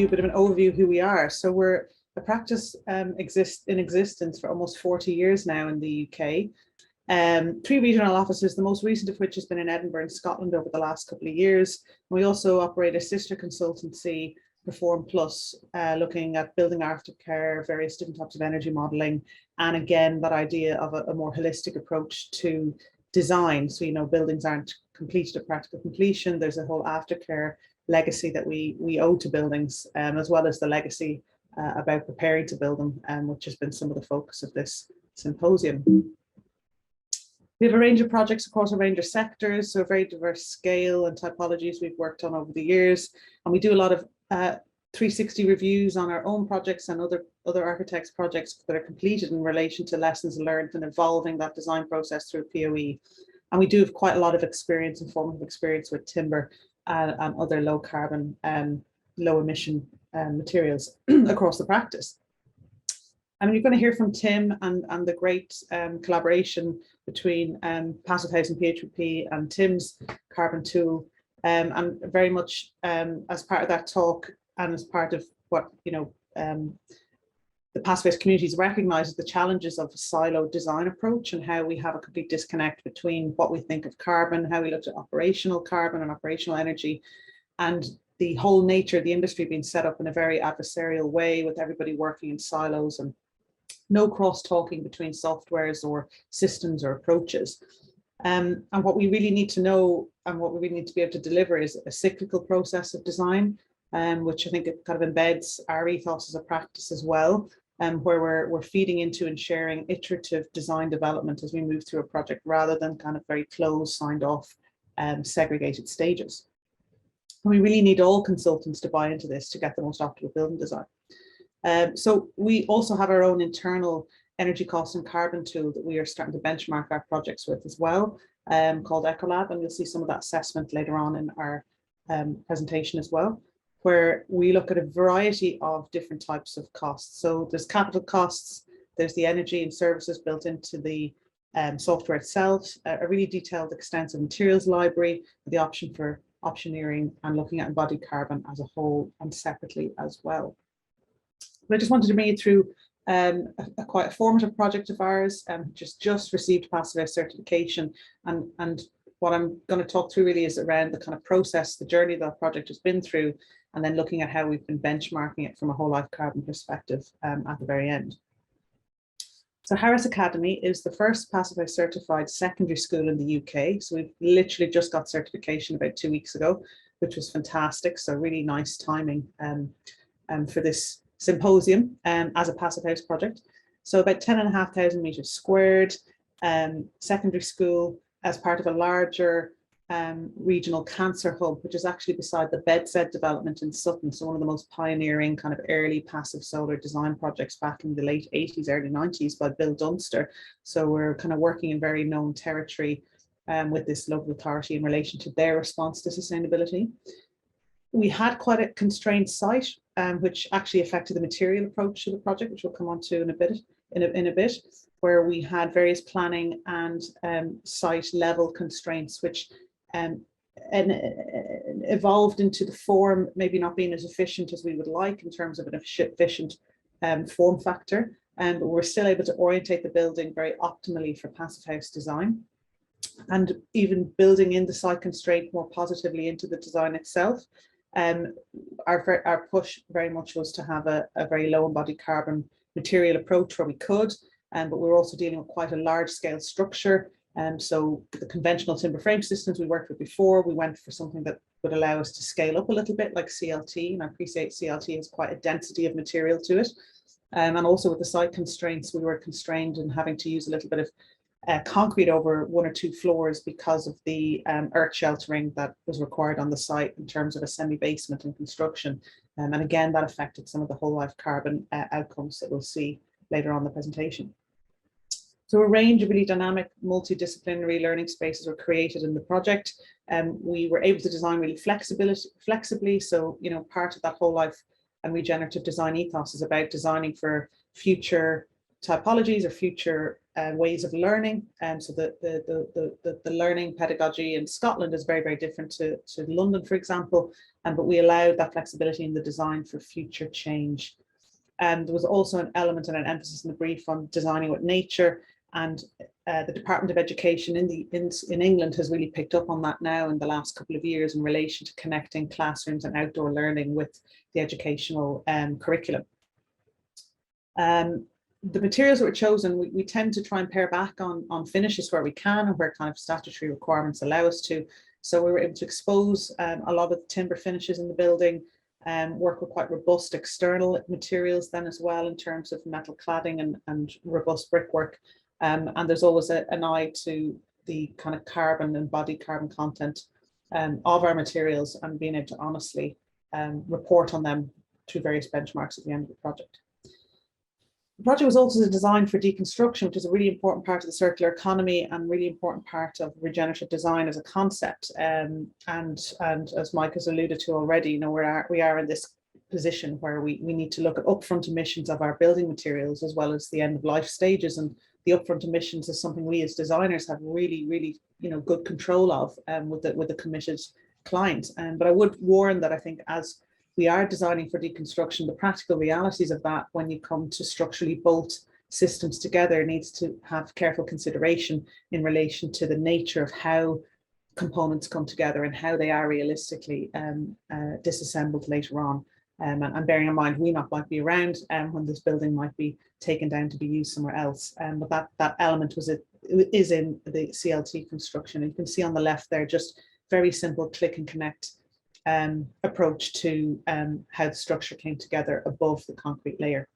you a bit of an overview of who we are. So we're a practice exists in existence for almost 40 years now in the UK. 3 regional offices, the most recent of which has been in Edinburgh and Scotland over the last couple of years. We also operate a sister consultancy, Perform Plus, looking at building aftercare, various different types of energy modelling, and again, that idea of a more holistic approach to design. So, you know, buildings aren't completed at practical completion. There's a whole aftercare legacy that we owe to buildings, as well as the legacy about preparing to build them, which has been some of the focus of this symposium. We have a range of projects across a range of sectors, so a very diverse scale and typologies we've worked on over the years. And we do a lot of 360 reviews on our own projects and other architects' projects that are completed in relation to lessons learned and evolving that design process through POE. And we do have quite a lot of experience and formative experience with timber and other low carbon, low emission materials across the practice. I mean, you're going to hear from Tim and the great collaboration between Passive House and PHP and Tim's carbon tool, and very much as part of that talk and as part of what, you know, the Passive House communities recognise the challenges of a siloed design approach and how we have a complete disconnect between what we think of carbon, how we look at operational carbon and operational energy, and the whole nature of the industry being set up in a very adversarial way with everybody working in silos and no cross-talking between softwares or systems or approaches. And what we really need to know and what we really need to be able to deliver is a cyclical process of design, which I think it kind of embeds our ethos as a practice as well, where we're feeding into and sharing iterative design development as we move through a project rather than kind of very closed, signed off, segregated stages. And we really need all consultants to buy into this to get the most optimal building design. So we also have our own internal energy cost and carbon tool that we are starting to benchmark our projects with as well, called Ecolab, and you'll see some of that assessment later on in our presentation as well, where we look at a variety of different types of costs. So there's capital costs, there's the energy and services built into the software itself, a really detailed, extensive materials library, the option for optioneering and looking at embodied carbon as a whole and separately as well. But I just wanted to bring you through quite a formative project of ours, just received Passive House certification, and what I'm going to talk through really is around the kind of process, the journey that project has been through, and then looking at how we've been benchmarking it from a whole life carbon perspective at the very end. So Harris Academy is the first Passive House certified secondary school in the UK. So we've literally just got certification about 2 weeks ago, which was fantastic. So really nice timing for this symposium as a Passive House project. So about 10,500 meters squared, secondary school as part of a larger regional cancer hub, which is actually beside the Bedstead development in Sutton. So one of the most pioneering kind of early passive solar design projects back in the late 80s, early 90s by Bill Dunster. So we're kind of working in very known territory with this local authority in relation to their response to sustainability. We had quite a constrained site, which actually affected the material approach to the project, which we'll come on to in a bit, where we had various planning and site level constraints, which evolved into the form maybe not being as efficient as we would like in terms of an efficient form factor, but we're still able to orientate the building very optimally for Passive House design, and even building in the site constraint more positively into the design itself. Our push very much was to have a very low embodied carbon material approach where we could, but we're also dealing with quite a large scale structure. So the conventional timber frame systems we worked with before, we went for something that would allow us to scale up a little bit like CLT, and I appreciate CLT has quite a density of material to it. And also with the site constraints, we were constrained in having to use a little bit of concrete over 1 or 2 floors because of the earth sheltering that was required on the site in terms of a semi-basement and construction. And again, that affected some of the whole life carbon outcomes that we'll see later on in the presentation. So a range of really dynamic multidisciplinary learning spaces were created in the project. We were able to design really flexibly. So, you know, part of that whole life and regenerative design ethos is about designing for future typologies or future ways of learning. So the learning pedagogy in Scotland is very, very different to London, for example, but we allowed that flexibility in the design for future change. And there was also an element and an emphasis in the brief on designing with nature, and the Department of Education in England has really picked up on that now in the last couple of years in relation to connecting classrooms and outdoor learning with the educational curriculum. The materials that were chosen, we tend to try and pare back on finishes where we can and where kind of statutory requirements allow us to. So we were able to expose a lot of the timber finishes in the building, work with quite robust external materials then as well in terms of metal cladding and robust brickwork. And there's always an eye to the kind of carbon, embodied carbon content of our materials, and being able to honestly report on them through various benchmarks at the end of the project. The project was also designed for deconstruction, which is a really important part of the circular economy and really important part of regenerative design as a concept. And as Mike has alluded to already, we are in this position where we need to look at upfront emissions of our building materials as well as the end of life stages. And the upfront emissions is something we as designers have really good control of with the committed client. But I would warn that I think as we are designing for deconstruction, the practical realities of that when you come to structurally bolt systems together needs to have careful consideration in relation to the nature of how components come together and how they are realistically disassembled later on. And bearing in mind, we might be around when this building might be taken down to be used somewhere else. But that element is in the CLT construction. And you can see on the left there, just very simple click and connect approach to how the structure came together above the concrete layer.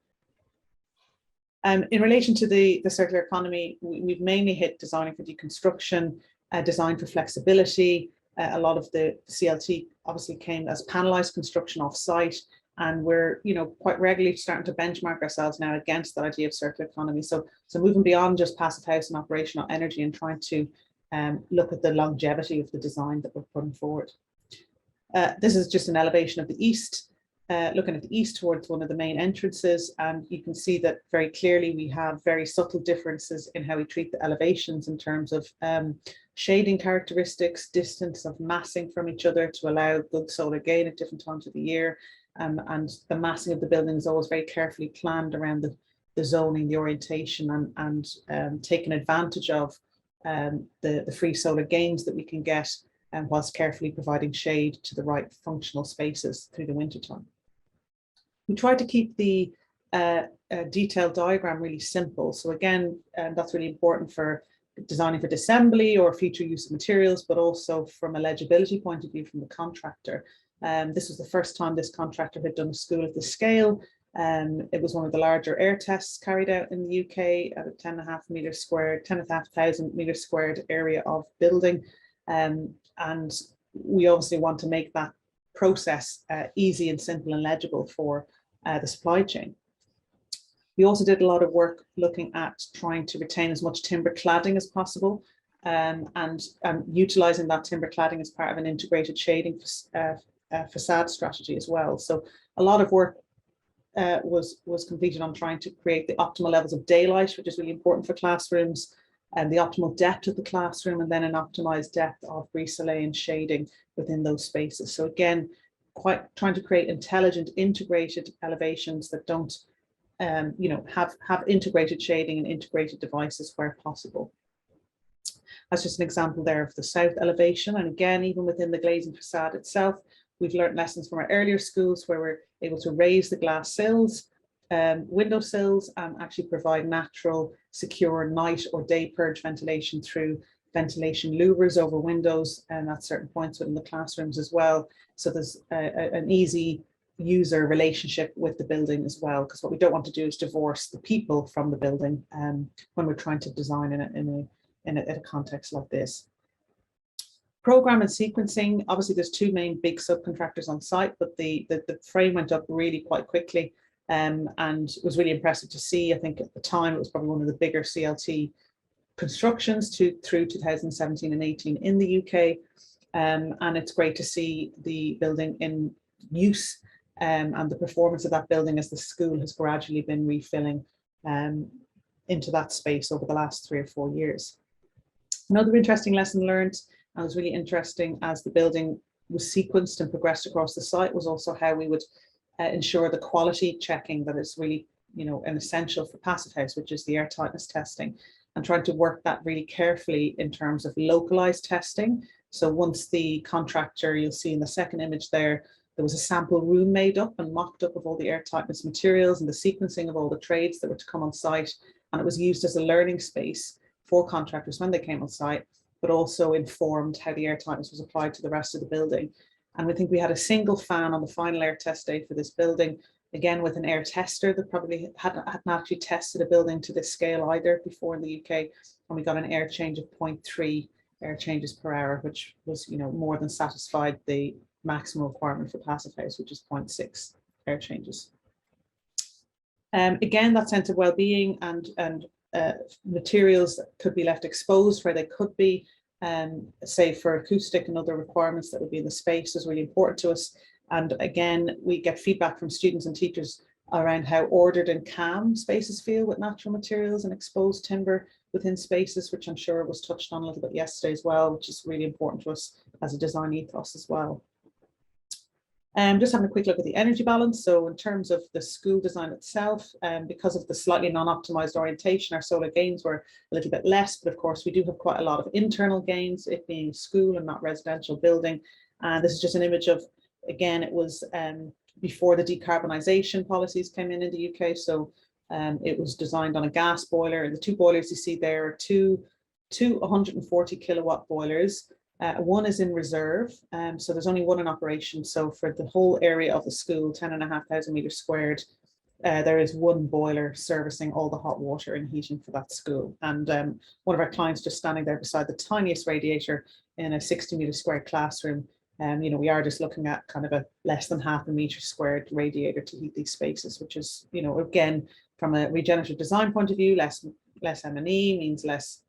In relation to the circular economy, we've mainly hit designing for deconstruction, design for flexibility. A lot of the CLT obviously came as panelized construction off-site, and we're quite regularly starting to benchmark ourselves now against that idea of circular economy. So moving beyond just passive house and operational energy and trying to look at the longevity of the design that we're putting forward. This is just an elevation of the east, looking at the east towards one of the main entrances, and you can see that very clearly we have very subtle differences in how we treat the elevations in terms of shading characteristics, distance of massing from each other to allow good solar gain at different times of the year, and the massing of the building is always very carefully planned around the zoning, the orientation, and taking advantage of the free solar gains that we can get, and whilst carefully providing shade to the right functional spaces through the winter time. We try to keep the detailed diagram really simple. So again, that's really important for designing for disassembly or future use of materials, but also from a legibility point of view from the contractor. This was the first time this contractor had done a school of this scale. It was one of the larger air tests carried out in the UK at a 10,500 meters squared area of building. And we obviously want to make that process easy and simple and legible for the supply chain. We also did a lot of work looking at trying to retain as much timber cladding as possible, and utilizing that timber cladding as part of an integrated shading facade strategy as well. So a lot of work was completed on trying to create the optimal levels of daylight, which is really important for classrooms, and the optimal depth of the classroom, and then an optimized depth of brise-soleil and shading within those spaces. So again, quite trying to create intelligent, integrated elevations that don't, have integrated shading and integrated devices where possible. That's just an example there of the south elevation. And again, even within the glazing facade itself, we've learned lessons from our earlier schools where we're able to raise the glass sills, window sills, and actually provide natural, secure night or day purge ventilation through ventilation louvers over windows and at certain points within the classrooms as well. So there's an easy user relationship with the building as well, because what we don't want to do is divorce the people from the building when we're trying to design in a context like this. Program and sequencing, obviously there's two main big subcontractors on site, but the frame went up really quite quickly, and it was really impressive to see. I think at the time it was probably one of the bigger CLT constructions through 2017 and 18 in the UK, and it's great to see the building in use and the performance of that building as the school has gradually been refilling into that space over the last 3 or 4 years. Another interesting lesson learned, and it was really interesting as the building was sequenced and progressed across the site, was also how we would ensure the quality checking that is really, an essential for Passive House, which is the airtightness testing, and trying to work that really carefully in terms of localized testing. So once the contractor, you'll see in the second image there was a sample room made up and mocked up of all the airtightness materials and the sequencing of all the trades that were to come on site. And it was used as a learning space for contractors when they came on site, but also informed how the airtightness was applied to the rest of the building. And we think we had a single fan on the final air test day for this building, again with an air tester that probably hadn't actually tested a building to this scale either before in the UK. And we got an air change of 0.3 air changes per hour, which was, more than satisfied the maximum requirement for Passive House, which is 0.6 air changes. Again, that sense of well-being and materials that could be left exposed where they could be, say for acoustic and other requirements that would be in the space, is really important to us. And again, we get feedback from students and teachers around how ordered and calm spaces feel with natural materials and exposed timber within spaces, which I'm sure was touched on a little bit yesterday as well, which is really important to us as a design ethos as well. Just having a quick look at the energy balance. So in terms of the school design itself, because of the slightly non-optimized orientation, our solar gains were a little bit less, but of course we do have quite a lot of internal gains, it being school and not residential building. And this is just an image of, again, it was before the decarbonisation policies came in the UK. So it was designed on a gas boiler, and the two boilers you see there are two 140 kilowatt boilers. One is in reserve, so there's only one in operation. So for the whole area of the school, 10,500 meters squared, there is one boiler servicing all the hot water and heating for that school. And one of our clients just standing there beside the tiniest radiator in a 60 meter squared classroom. We are just looking at kind of a less than half a meter squared radiator to heat these spaces, which is, again, from a regenerative design point of view, less M&E means less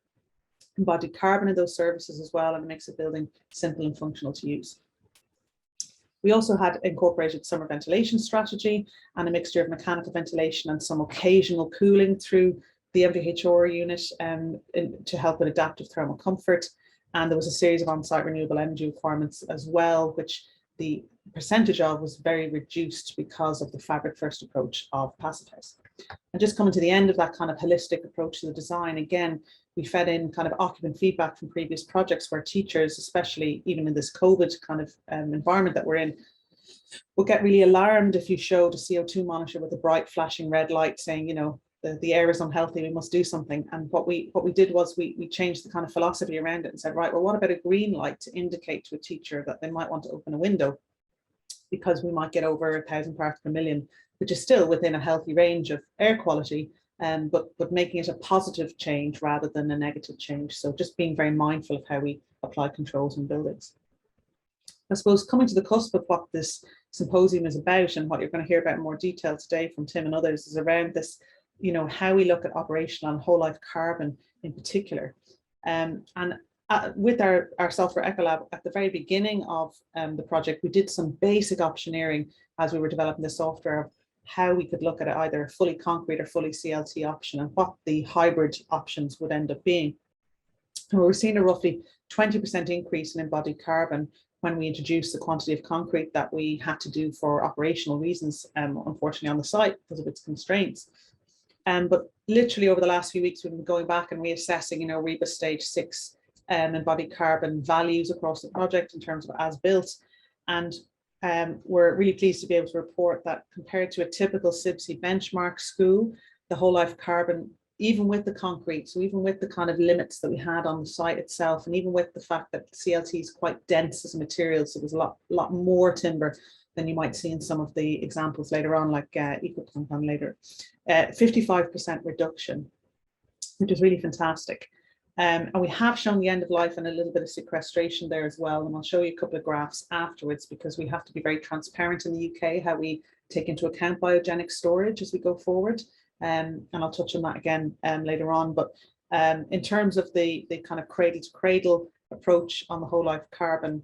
embodied carbon in those services as well, and it makes the building simple and functional to use. We also had incorporated summer ventilation strategy and a mixture of mechanical ventilation and some occasional cooling through the MVHR unit to help with adaptive thermal comfort. And there was a series of on-site renewable energy requirements as well, which the percentage of was very reduced because of the fabric first approach of Passive House. And just coming to the end of that kind of holistic approach to the design, again, we fed in kind of occupant feedback from previous projects where teachers, especially even in this COVID kind of environment that we're in, will get really alarmed if you showed a CO2 monitor with a bright flashing red light saying, the air is unhealthy, we must do something. And what we did was we changed the kind of philosophy around it and said, right, well, what about a green light to indicate to a teacher that they might want to open a window because we might get over 1,000 parts per million, which is still within a healthy range of air quality, but making it a positive change rather than a negative change. So just being very mindful of how we apply controls in buildings. I suppose coming to the cusp of what this symposium is about and what you're going to hear about in more detail today from Tim and others is around this, how we look at operational and whole life carbon in particular. With our Software Ecolab at the very beginning of the project, we did some basic optioneering as we were developing the software of how we could look at it, either a fully concrete or fully CLT option, and what the hybrid options would end up being. And we were seeing a roughly 20% increase in embodied carbon when we introduced the quantity of concrete that we had to do for operational reasons, unfortunately on the site because of its constraints. But literally over the last few weeks, we've been going back and reassessing, REBA stage 6 embodied carbon values across the project in terms of as built. And we're really pleased to be able to report that compared to a typical CIBSE benchmark school, the whole life carbon, even with the concrete, so even with the kind of limits that we had on the site itself, and even with the fact that CLT is quite dense as a material, so there's a lot more timber than you might see in some of the examples later on, like EcoCompound later, 55% reduction, which is really fantastic. And we have shown the end of life and a little bit of sequestration there as well. And I'll show you a couple of graphs afterwards because we have to be very transparent in the UK how we take into account biogenic storage as we go forward. And I'll touch on that again later on. But in terms of the kind of cradle to cradle approach on the whole life carbon,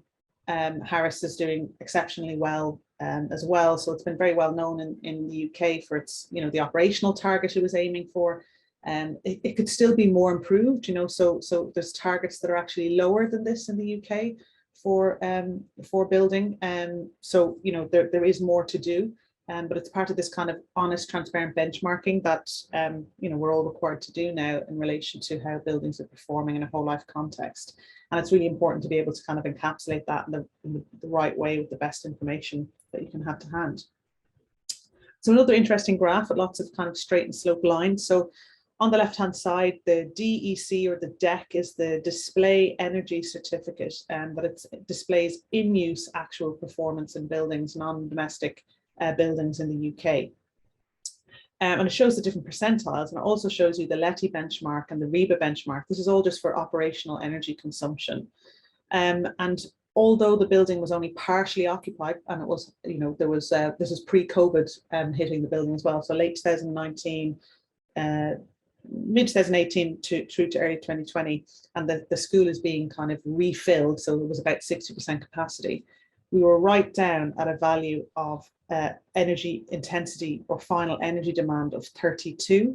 Harris is doing exceptionally well as well. So it's been very well known in the UK for its, the operational target it was aiming for. It could still be more improved, you know, so there's targets that are actually lower than this in the UK for building. So, you know, there is more to do. But it's part of this kind of honest, transparent benchmarking that, you know, we're all required to do now in relation to how buildings are performing in a whole life context. And it's really important to be able to kind of encapsulate that in the right way with the best information that you can have to hand. So another interesting graph with lots of kind of straight and slope lines. So on the left-hand side, the DEC or the DEC is the display energy certificate, but it displays in-use actual performance in buildings, non-domestic buildings in the UK. And it shows the different percentiles, and it also shows you the LETI benchmark and the REBA benchmark. This is all just for operational energy consumption. And although the building was only partially occupied, and it was, you know, there was, this was pre-COVID hitting the building as well. So late 2019, mid 2018 through to early 2020, and the school is being kind of refilled. So it was about 60% capacity. We were right down at a value of energy intensity or final energy demand of 32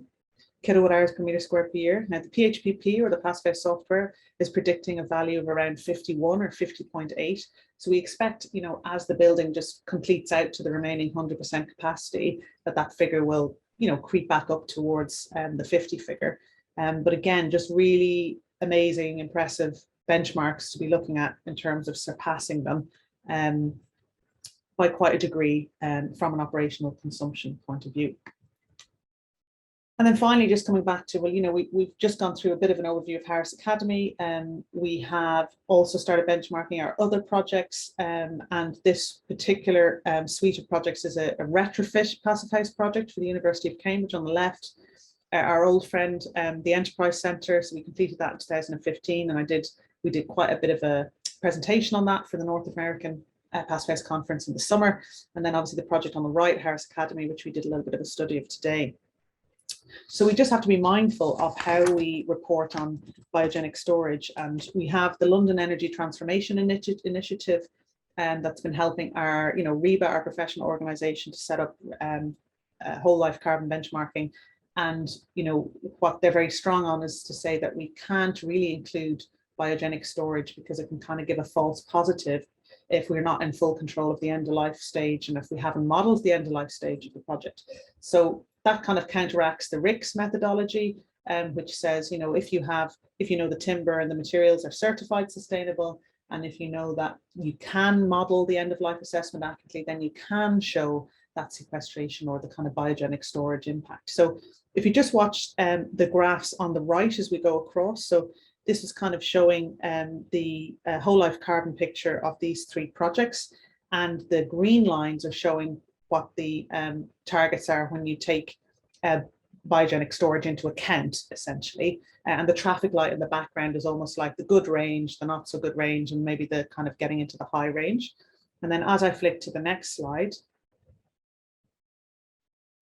kilowatt hours per meter square per year. Now the PHPP or the Passive House software is predicting a value of around 51 or 50.8. So we expect, you know, as the building just completes out to the remaining 100% capacity, that figure will, you know, creep back up towards the 50 figure. But again, just really amazing, impressive benchmarks to be looking at in terms of surpassing them by quite a degree from an operational consumption point of view. And then finally, just coming back to, well, you know, we've just gone through a bit of an overview of Harris Academy. We have also started benchmarking our other projects, and this particular suite of projects is a retrofit passive house project for the University of Cambridge on the left. Our old friend, the Enterprise Centre, so we completed that in 2015, and we did quite a bit of a presentation on that for the North American Passive House Conference in the summer. And then obviously the project on the right, Harris Academy, which we did a little bit of a study of today. So we just have to be mindful of how we report on biogenic storage. And we have the London Energy Transformation Initiative, and that's been helping our, you know, REBA, our professional organisation, to set up whole life carbon benchmarking. And, you know, what they're very strong on is to say that we can't really include biogenic storage because it can kind of give a false positive if we're not in full control of the end of life stage and if we haven't modeled the end of life stage of the project. So that kind of counteracts the RICS methodology, which says, you know, if you know the timber and the materials are certified sustainable, and if you know that you can model the end of life assessment accurately, then you can show that sequestration or the kind of biogenic storage impact. So if you just watch the graphs on the right as we go across, so this is kind of showing the whole life carbon picture of these three projects, and the green lines are showing what the targets are when you take biogenic storage into account, essentially. And the traffic light in the background is almost like the good range, the not so good range, and maybe the kind of getting into the high range. And then as I flick to the next slide,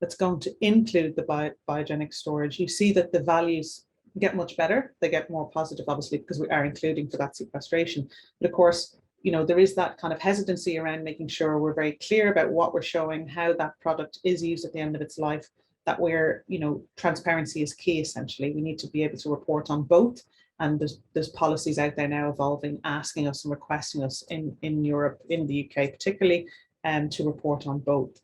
that's going to include the biogenic storage, you see that the values get much better. They get more positive, obviously, because we are including for that sequestration. But of course, you know, there is that kind of hesitancy around making sure we're very clear about what we're showing, how that product is used at the end of its life, that we're, you know, transparency is key, essentially. We need to be able to report on both. And there's policies out there now evolving, asking us and requesting us in Europe, in the UK particularly, to report on both.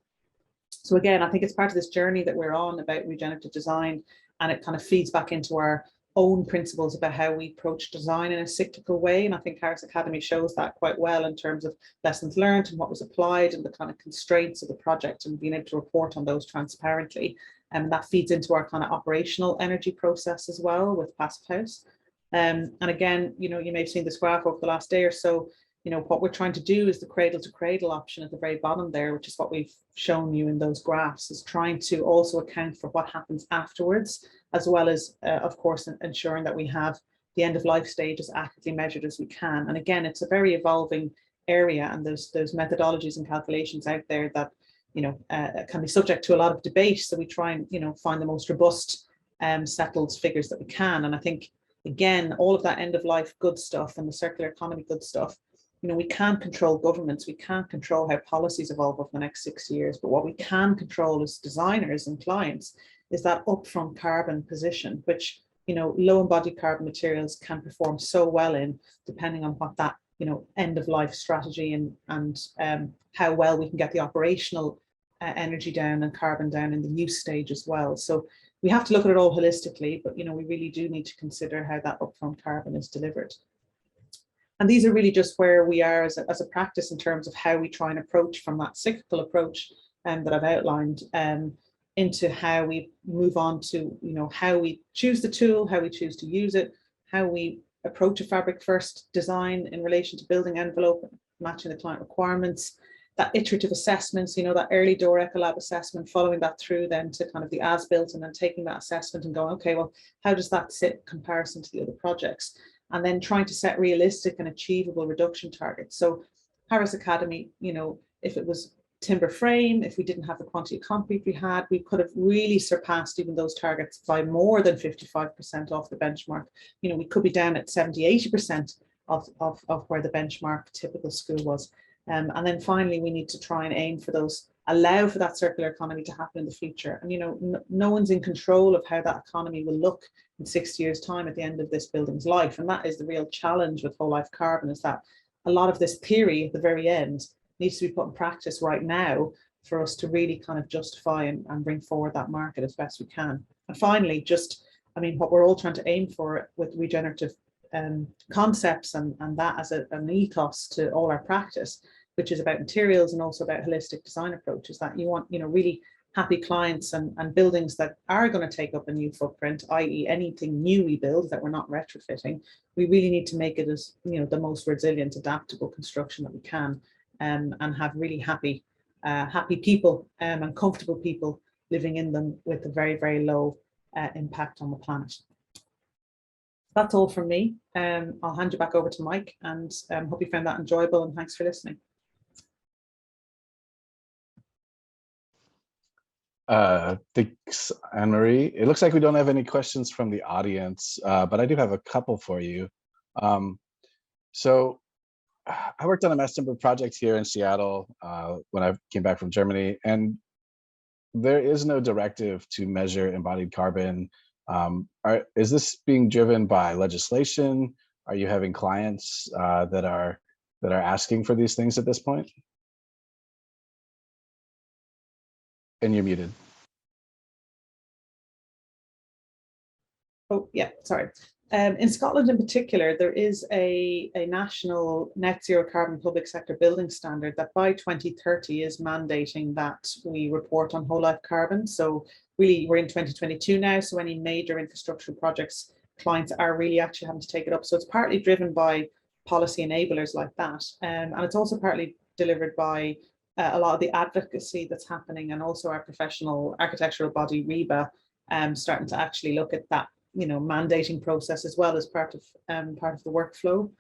So again, I think it's part of this journey that we're on about regenerative design, and it kind of feeds back into our own principles about how we approach design in a cyclical way. And I think Harris Academy shows that quite well in terms of lessons learned and what was applied and the kind of constraints of the project, and being able to report on those transparently. And that feeds into our kind of operational energy process as well with Passive House. And again, you know, you may have seen this graph over the last day or so. You know, what we're trying to do is the cradle to cradle option at the very bottom there, which is what we've shown you in those graphs, is trying to also account for what happens afterwards, as well as, of course, ensuring that we have the end of life stage as accurately measured as we can. And again, it's a very evolving area, and there's methodologies and calculations out there that, you know, can be subject to a lot of debate. So we try and, you know, find the most robust, settled figures that we can. And I think, again, all of that end of life good stuff and the circular economy good stuff, you know, we can't control governments, we can't control how policies evolve over the next 6 years, but what we can control as designers and clients is that upfront carbon position, which, you know, low embodied carbon materials can perform so well in, depending on what that, you know, end of life strategy and how well we can get the operational energy down and carbon down in the use stage as well. So we have to look at it all holistically, but, you know, we really do need to consider how that upfront carbon is delivered. And these are really just where we are as a practice in terms of how we try and approach from that cyclical approach that I've outlined into how we move on to, you know, how we choose the tool, how we choose to use it, how we approach a fabric first design in relation to building envelope, matching the client requirements, that iterative assessments, you know, that early door Ecolab assessment, following that through then to kind of the as-built, and then taking that assessment and going, okay, well, how does that sit in comparison to the other projects? And then trying to set realistic and achievable reduction targets. So Harris Academy, you know, if it was timber frame, if we didn't have the quantity of concrete we had, we could have really surpassed even those targets by more than 55% off the benchmark. You know, we could be down at 70, 80% of where the benchmark typical school was. And then finally, we need to try and aim for those, allow for that circular economy to happen in the future. And, you know, no one's in control of how that economy will look in 60 years' time at the end of this building's life. And that is the real challenge with whole life carbon, is that a lot of this theory at the very end needs to be put in practice right now for us to really kind of justify and bring forward that market as best we can. And finally, just, I mean, what we're all trying to aim for with regenerative concepts and that as an ethos to all our practice, which is about materials and also about holistic design approaches, that you want, you know, really happy clients and buildings that are going to take up a new footprint, i.e. anything new we build that we're not retrofitting. We really need to make it as, you know, the most resilient, adaptable construction that we can, and have really happy people and comfortable people living in them with a very, very low impact on the planet. That's all from me. I'll hand you back over to Mike, and hope you found that enjoyable, and thanks for listening. Thanks, Anne-Marie. It looks like we don't have any questions from the audience, but I do have a couple for you. So I worked on a mass timber project here in Seattle when I came back from Germany, and there is no directive to measure embodied carbon. Is this being driven by legislation? Are you having clients that are asking for these things at this point? And you're muted. Oh, yeah, sorry. In Scotland in particular, there is a national net zero carbon public sector building standard that by 2030 is mandating that we report on whole life carbon. So really, we're in 2022 now, so any major infrastructure projects, clients are really actually having to take it up. So it's partly driven by policy enablers like that. And it's also partly delivered by a lot of the advocacy that's happening, and also our professional architectural body, REBA, starting to actually look at that, you know, mandating process as well as part of the workflow.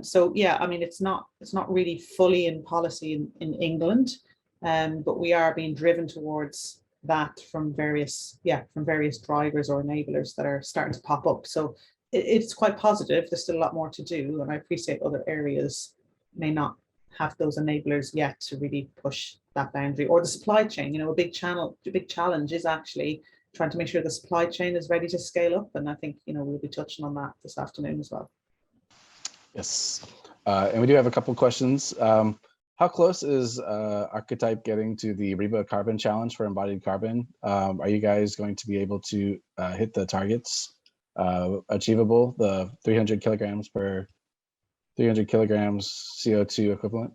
So yeah, I mean, it's not really fully in policy in England, but we are being driven towards that from various drivers or enablers that are starting to pop up. So it's quite positive. There's still a lot more to do, and I appreciate other areas may not have those enablers yet to really push that boundary, or the supply chain. You know, a big challenge is actually trying to make sure the supply chain is ready to scale up. And I think, you know, we'll be touching on that this afternoon as well. Yes, and we do have a couple questions. How close is Architype getting to the REBA carbon challenge for embodied carbon? Are you guys going to be able to hit the targets achievable, the 300 kilograms CO2 equivalent?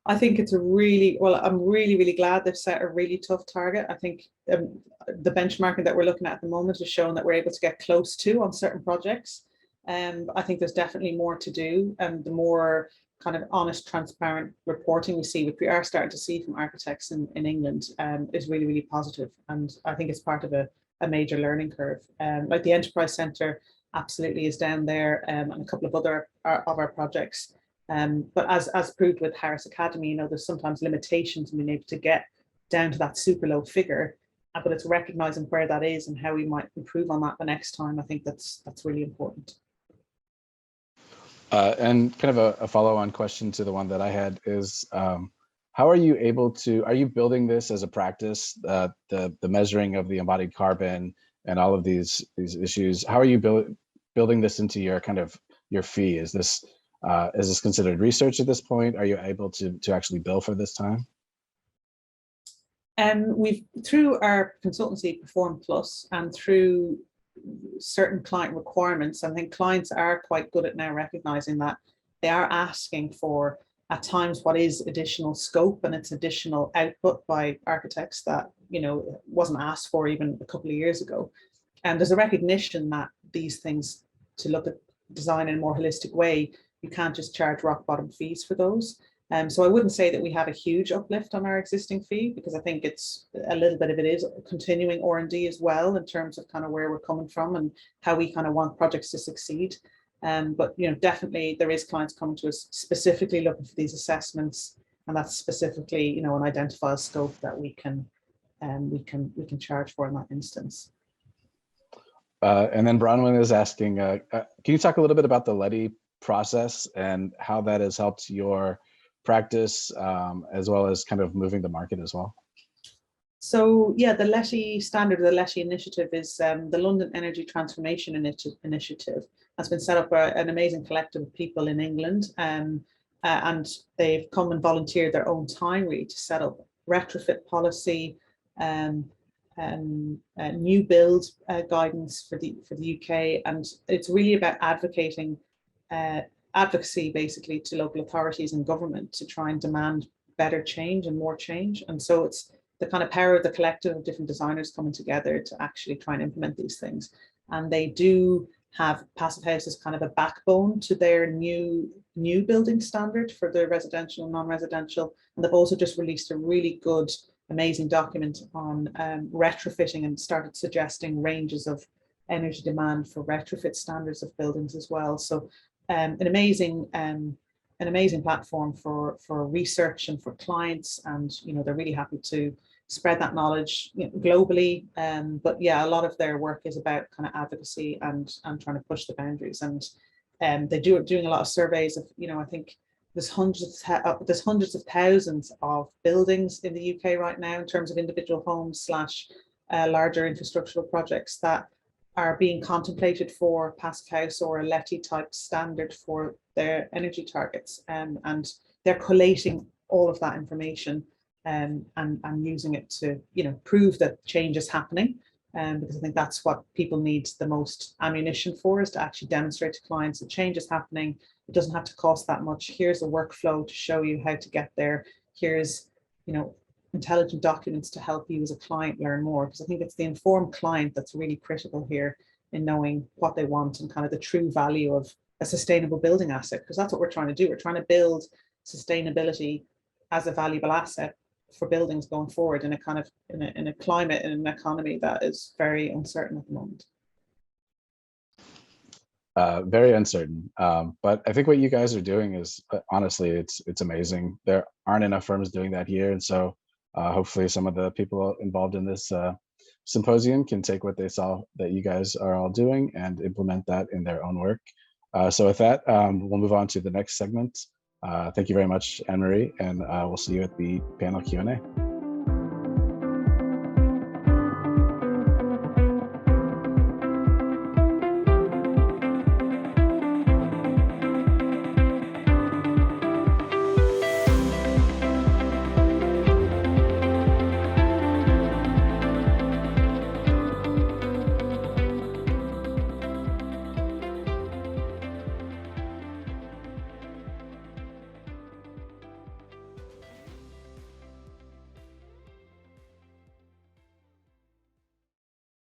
I think it's I'm really glad they've set a really tough target. I think the benchmarking that we're looking at the moment is showing that we're able to get close to on certain projects. I think there's definitely more to do, and the more kind of honest, transparent reporting we see, which we are starting to see from architects in England, is really, really positive. And I think it's part of a major learning curve. Like the Enterprise Centre absolutely is down there, and a couple of other of our projects. But as proved with Harris Academy, you know, there's sometimes limitations in being able to get down to that super low figure, but it's recognizing where that is and how we might improve on that the next time. I think that's really important. And kind of a follow-on question to the one that I had is, how are you able to, are you building this as a practice, the measuring of the embodied carbon and all of these issues? How are you building this into your kind of your fee? Is this considered research at this point? Are you able to actually bill for this time? We've, through our consultancy Perform Plus and through certain client requirements, I think clients are quite good at now recognizing that they are asking for at times what is additional scope, and it's additional output by architects that, you know, wasn't asked for even a couple of years ago. And there's a recognition that these things, to look at design in a more holistic way, you can't just charge rock bottom fees for those. So I wouldn't say that we have a huge uplift on our existing fee, because I think it's a little bit of it is continuing R&D as well, in terms of kind of where we're coming from and how we kind of want projects to succeed. But you know, definitely there is clients coming to us specifically looking for these assessments, and that's specifically, you know, an identified scope that we can charge for in that instance. And then Bronwyn is asking, can you talk a little bit about the LETI process and how that has helped your practice, as well as kind of moving the market as well? So yeah, the LETI standard, the LETI initiative, is the London Energy Transformation Initiative. That's been set up by an amazing collective of people in England, and they've come and volunteered their own time really to set up retrofit policy, new build guidance for the UK, and it's really about advocacy basically to local authorities and government to try and demand better change and more change. And so it's the kind of power of the collective of different designers coming together to actually try and implement these things. And they do have Passive House as kind of a backbone to their new building standard for the residential and non-residential. And they've also just released a really good, amazing document on retrofitting, and started suggesting ranges of energy demand for retrofit standards of buildings as well. So an amazing platform for research and for clients, and you know, they're really happy to spread that knowledge, you know, globally. But yeah, a lot of their work is about kind of advocacy and trying to push the boundaries. And they doing a lot of surveys of, you know, I think there's hundreds of thousands of buildings in the UK right now in terms of individual homes / larger infrastructural projects that are being contemplated for Passive House or a LETI type standard for their energy targets, and they're collating all of that information and using it to, you know, prove that change is happening. Because I think that's what people need the most ammunition for, is to actually demonstrate to clients that change is happening. It doesn't have to cost that much. Here's a workflow to show you how to get there. Here's, you know, intelligent documents to help you as a client learn more, because I think it's the informed client that's really critical here in knowing what they want and kind of the true value of a sustainable building asset, because that's what we're trying to do. We're trying to build sustainability as a valuable asset for buildings going forward in a kind of in a climate and an economy that is very uncertain at the moment. Very uncertain, but I think what you guys are doing is honestly, it's amazing. There aren't enough firms doing that here, and so hopefully some of the people involved in this symposium can take what they saw that you guys are all doing and implement that in their own work. So with that, we'll move on to the next segment. Thank you very much, Anne-Marie, and we'll see you at the panel Q&A.